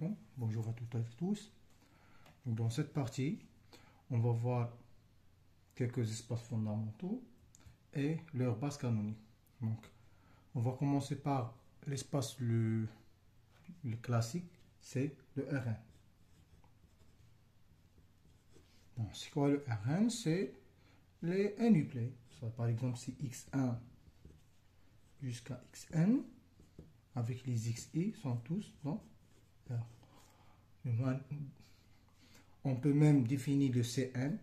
alaikum, bonjour à toutes et à tous. Donc dans cette partie, on va voir quelques espaces fondamentaux et leur base canonique. Donc on va commencer par l'espace le classique, c'est le Rn. Bon, c'est quoi le Rn? C'est les n-uplets. Par exemple, si x1 jusqu'à xn, avec les xi sont tous dans R. On peut même définir le Cn,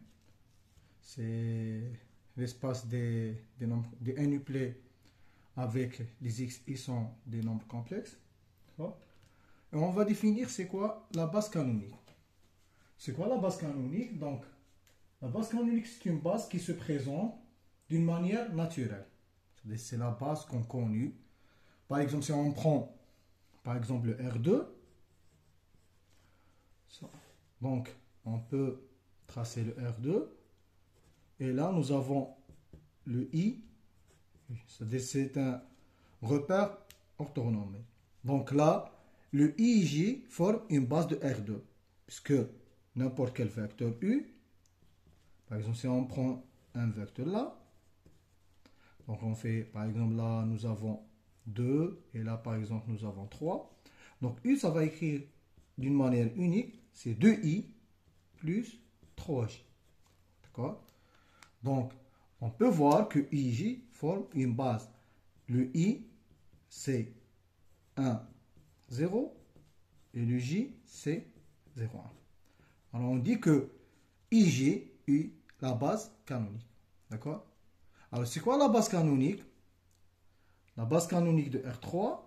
c'est l'espace des n-uplets avec les xi sont des nombres complexes. Et on va définir c'est quoi la base canonique. C'est quoi la base canonique? Donc, la base canonique, c'est une base qui se présente d'une manière naturelle. C'est la base qu'on connaît. Par exemple, si on prend par exemple le R2, donc on peut tracer le R2, et là nous avons le I, c'est un repère orthonormé. Donc là, le IJ forme une base de R2, puisque n'importe quel vecteur U, par exemple si on prend un vecteur là, donc on fait par exemple là nous avons 2, et là par exemple nous avons 3. Donc U, ça va écrire d'une manière unique, c'est 2I plus 3J. D'accord? Donc, on peut voir que IJ forme une base. Le I, c'est 1, 0, et le J, c'est 0, 1. Alors, on dit que IJ est la base canonique. D'accord? Alors, c'est quoi la base canonique? La base canonique de R3,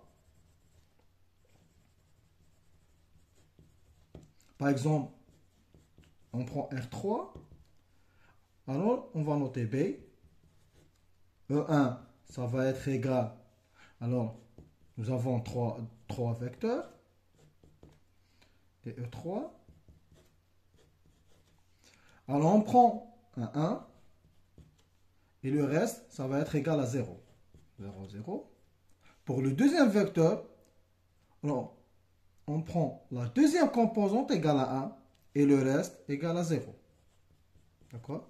par exemple, on prend R3, alors on va noter B, E1, ça va être égal, alors nous avons 3 vecteurs, et E3, alors on prend un 1, et le reste, ça va être égal à 0, 0, 0. Pour le deuxième vecteur, alors, on prend la deuxième composante égale à 1, et le reste égal à 0. D'accord?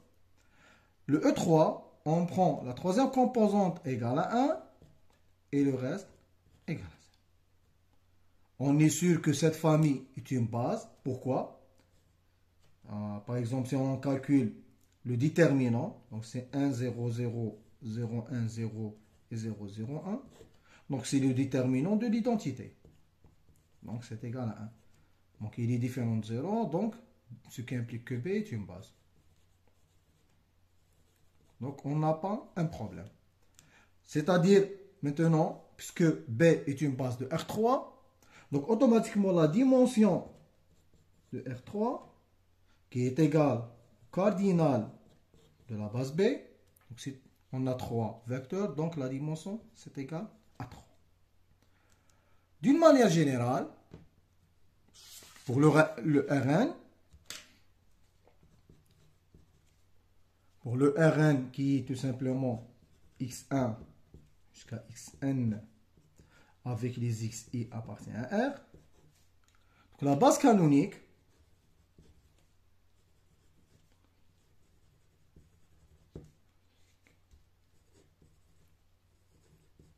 Le E3, on prend la troisième composante égale à 1 et le reste égale à 0. On est sûr que cette famille est une base. Pourquoi? Par exemple, si on calcule le déterminant, donc c'est 1, 0, 0, 0, 1, 0 et 0, 0, 1. Donc c'est le déterminant de l'identité. Donc c'est égal à 1. Donc il est différent de 0, donc ce qui implique que B est une base. Donc, on n'a pas un problème. C'est-à-dire, maintenant, puisque B est une base de R3, donc automatiquement, la dimension de R3, qui est égale au cardinal de la base B, donc on a 3 vecteurs, donc la dimension, c'est égal à 3. D'une manière générale, pour le Rn, pour le Rn qui est tout simplement x1 jusqu'à xn avec les xi appartient à R. Donc la base canonique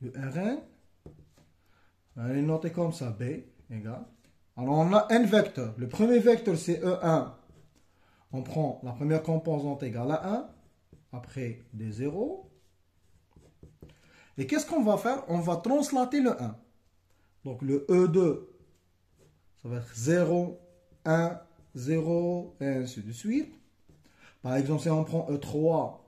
de Rn, on est noté comme ça, B égale. Alors on a n vecteurs. Le premier vecteur c'est E1. On prend la première composante égale à 1. Après des 0. Et qu'est-ce qu'on va faire? On va translater le 1. Donc le E2, ça va être 0, 1, 0, et ainsi de suite. Par exemple, si on prend E3,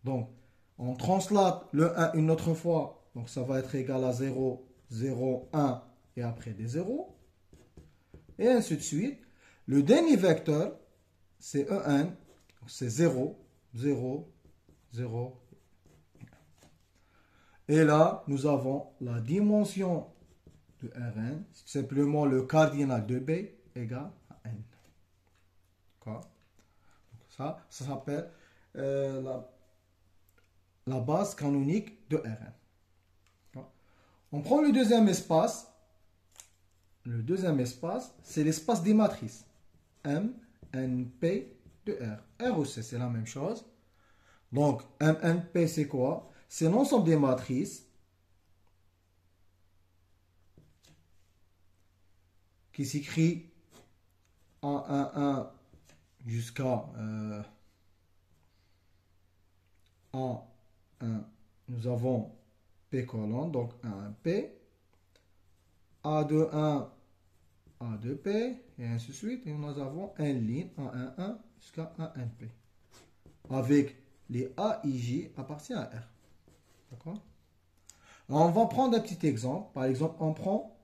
donc on translate le 1 une autre fois. Donc ça va être égal à 0, 0, 1, et après des 0. Et ainsi de suite. Le dernier vecteur, c'est En, donc c'est 0, 0, 0. Et là, nous avons la dimension de Rn, c'est simplement le cardinal de B égale à n. D'accord? Ça s'appelle la base canonique de Rn. On prend le deuxième espace. le deuxième espace, c'est l'espace des matrices. M, N, P de R. R aussi, c'est la même chose. Donc, M, N, P, c'est quoi? C'est l'ensemble des matrices qui s'écrit en 1, 1 jusqu'à en 1. Nous avons P colonne, donc 1, 1, P. A de 1, A de P, et ainsi de suite. Et nous avons N ligne, en 1, 1 jusqu'à 1, N, P. Avec les A, I, J appartient à R. D'accord? On va prendre un petit exemple. Par exemple, on prend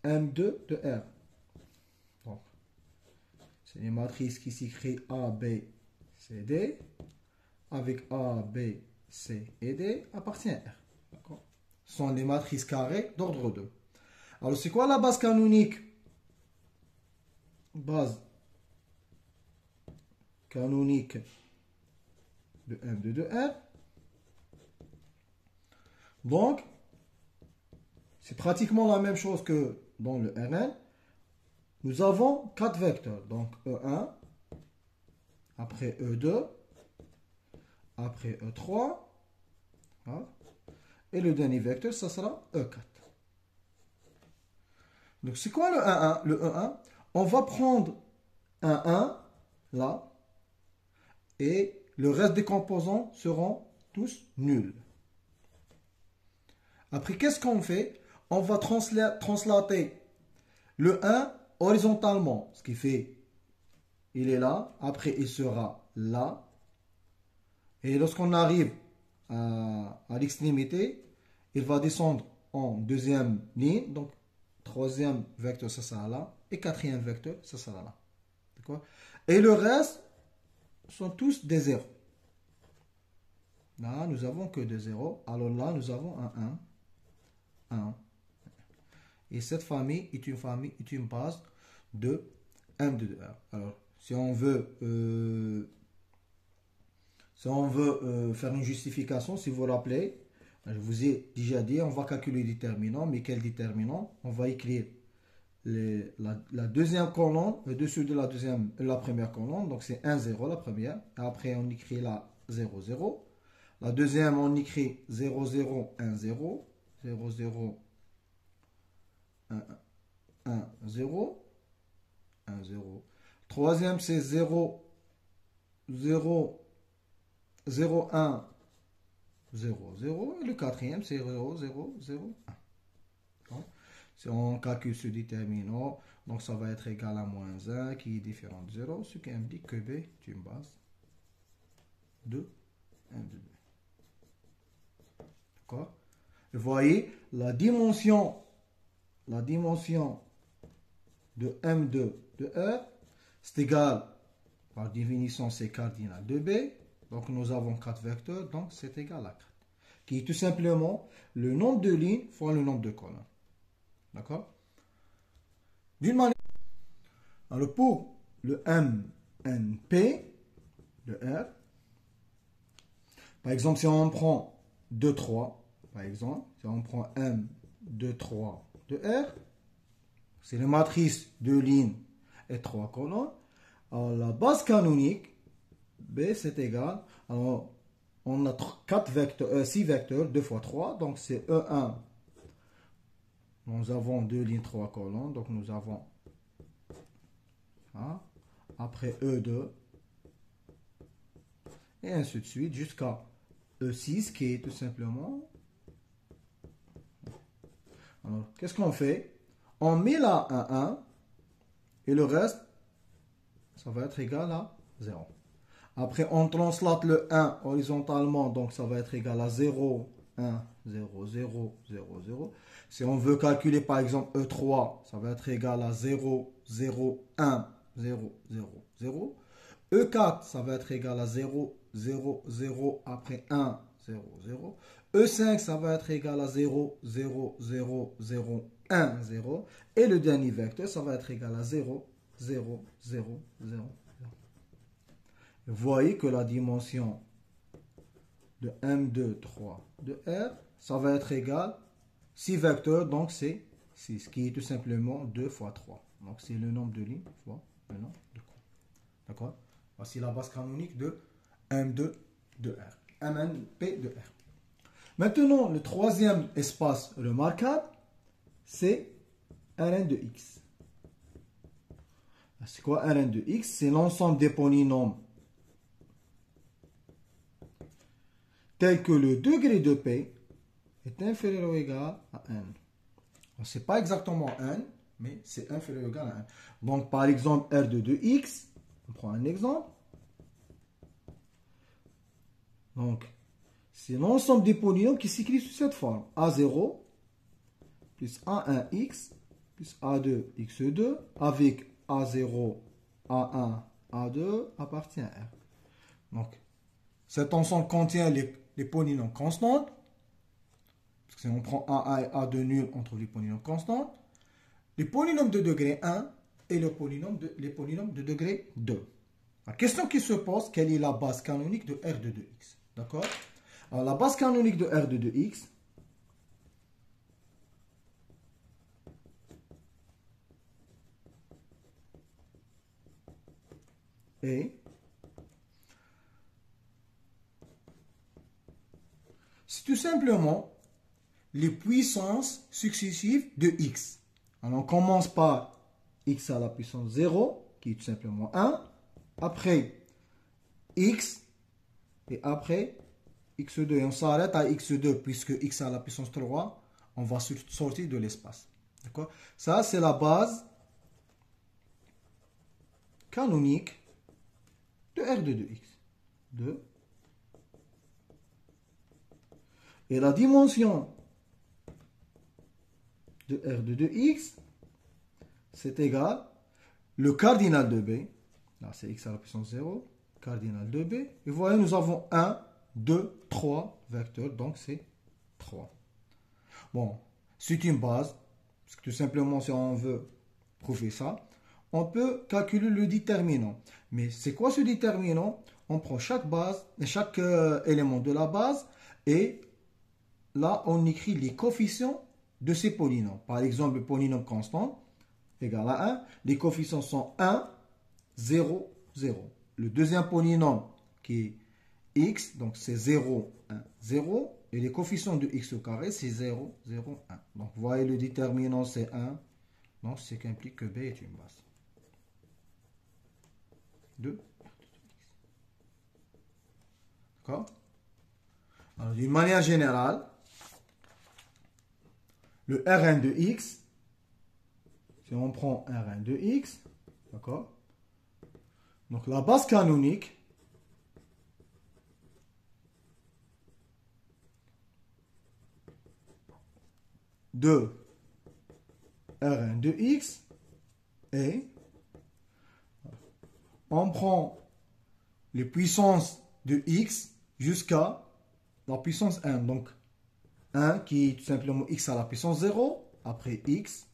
M2 de R. Donc, c'est les matrices qui s'écrivent A, B, C, D. Avec A, B, C et D appartient à R. D'accord? Ce sont les matrices carrées d'ordre 2. Alors, c'est quoi la base canonique? Base canonique de M2 de R. Donc, c'est pratiquement la même chose que dans le Rn. Nous avons 4 vecteurs. Donc, E1, après E2, après E3, hein, et le dernier vecteur, ça sera E4. Donc, c'est quoi le E1? Le E1, on va prendre un 1, là, et le reste des composants seront tous nuls. Après, qu'est-ce qu'on fait? On va translater le 1 horizontalement, ce qui fait, il est là, après il sera là, et lorsqu'on arrive à l'extrémité, il va descendre en deuxième ligne, donc troisième vecteur, ça sera là, et quatrième vecteur, ça sera là. D'accord? Et le reste sont tous des zéros. Là, nous avons que des zéros, alors là, nous avons un 1, 1. Et cette famille est une base de M2 de R. Alors, si on veut faire une justification, si vous vous rappelez, je vous ai déjà dit, on va calculer le déterminant, mais quel déterminant? On va écrire la deuxième colonne au-dessus de la première colonne, donc c'est 1, 0 la première. Après, on écrit la 0, 0. La deuxième, on écrit 0, 0, 1, 0, 0, 0, 1, 1, 0, 1, 0. Troisième, c'est 0, 0, 0, 1, 0, 0. Et le quatrième, c'est 0, 0, 0, 1. Si on calcule ce déterminant, donc ça va être égal à moins 1 qui est différent de 0, ce qui indique que B est une base de M de B. D'accord? Vous voyez, la dimension de M2 de R, c'est égal, par définition, c'est cardinal de B. Donc, nous avons 4 vecteurs, donc c'est égal à 4. Qui est tout simplement le nombre de lignes fois le nombre de colonnes. D'accord? D'une manière. Alors, pour le MNP de R, par exemple, si on prend 2, 3, par exemple, si on prend M, 2, 3 de R, c'est la matrice de lignes et 3 colonnes. Alors, la base canonique, B, c'est égal. Alors, on a 6 vecteurs, 2 fois 3, donc c'est E1. Nous avons 2 lignes, 3 colonnes, donc nous avons, hein, après E2, et ainsi de suite, jusqu'à E6, qui est tout simplement. Alors, qu'est-ce qu'on fait? On met là un 1, et le reste, ça va être égal à 0. Après, on translate le 1 horizontalement, donc ça va être égal à 0, 1, 0, 0, 0, 0. Si on veut calculer par exemple E3, ça va être égal à 0, 0, 1, 0, 0, 0. E4, ça va être égal à 0, 0, 0, après 1, 0, 0. E5, ça va être égal à 0, 0, 0, 0, 1, 0. Et le dernier vecteur, ça va être égal à 0, 0, 0, 0. Vous voyez que la dimension de M2, 3 de R, ça va être égal 6 vecteurs, donc c'est 6, qui est tout simplement 2 fois 3. Donc c'est le nombre de lignes fois le nombre de courbes. D'accord? Voici la base canonique de M2 de R. MNP de R. Maintenant, le troisième espace remarquable, c'est Rn de x. C'est quoi Rn de x? C'est l'ensemble des polynômes tels que le degré de P est inférieur ou égal à n. Ce n'est pas exactement n, mais c'est inférieur ou égal à n. Donc, par exemple, R de x, on prend un exemple. Donc, c'est l'ensemble des polynômes qui s'écrit sous cette forme. A0 plus A1x plus A2x2 avec A0, A1, A2 appartient à R. Donc, cet ensemble contient les polynômes constants. Parce que si on prend A1 et A2 nul, on trouve les polynômes constants. Les polynômes de degré 1 et les polynômes de degré 2. La question qui se pose, quelle est la base canonique de R de 2x? D'accord? Alors, la base canonique de R de 2x est, c'est tout simplement les puissances successives de x. Alors, on commence par x à la puissance 0, qui est tout simplement 1, après x, et après x2. Et on s'arrête à x2, puisque x à la puissance 3, on va sortir de l'espace. D'accord? Ça, c'est la base canonique de R de 2x. 2. Et la dimension de R de 2x, c'est égal le cardinal de B. Là, c'est x à la puissance 0. Cardinal de B. Et vous voyez, nous avons 1, 2, 3 vecteurs. Donc, c'est 3. Bon, c'est une base. Parce que tout simplement, si on veut prouver ça, on peut calculer le déterminant. Mais c'est quoi ce déterminant? On prend chaque base, chaque élément de la base et là, on écrit les coefficients de ces polynômes. Par exemple, le polynôme constant égal à 1. Les coefficients sont 1, 0, 0. Le deuxième polynôme qui est x, donc c'est 0, 1, 0. Et les coefficients de x au carré, c'est 0, 0, 1. Donc, vous voyez, le déterminant, c'est 1. Donc, c'est qu'implique que B est une base. 2. D'accord? Alors, d'une manière générale, le Rn de x, si on prend Rn de x, d'accord? Donc, la base canonique de Rn de x est, on prend les puissances de x jusqu'à la puissance 1. Donc, 1 qui est tout simplement x à la puissance 0, après x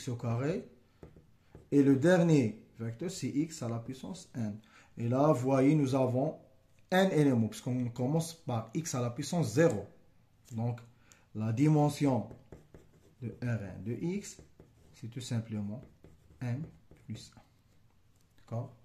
au carré. Et le dernier vecteur, c'est x à la puissance n. Et là, vous voyez, nous avons n éléments, puisqu'on commence par x à la puissance 0. Donc, la dimension de Rn de x, c'est tout simplement n plus 1. D'accord?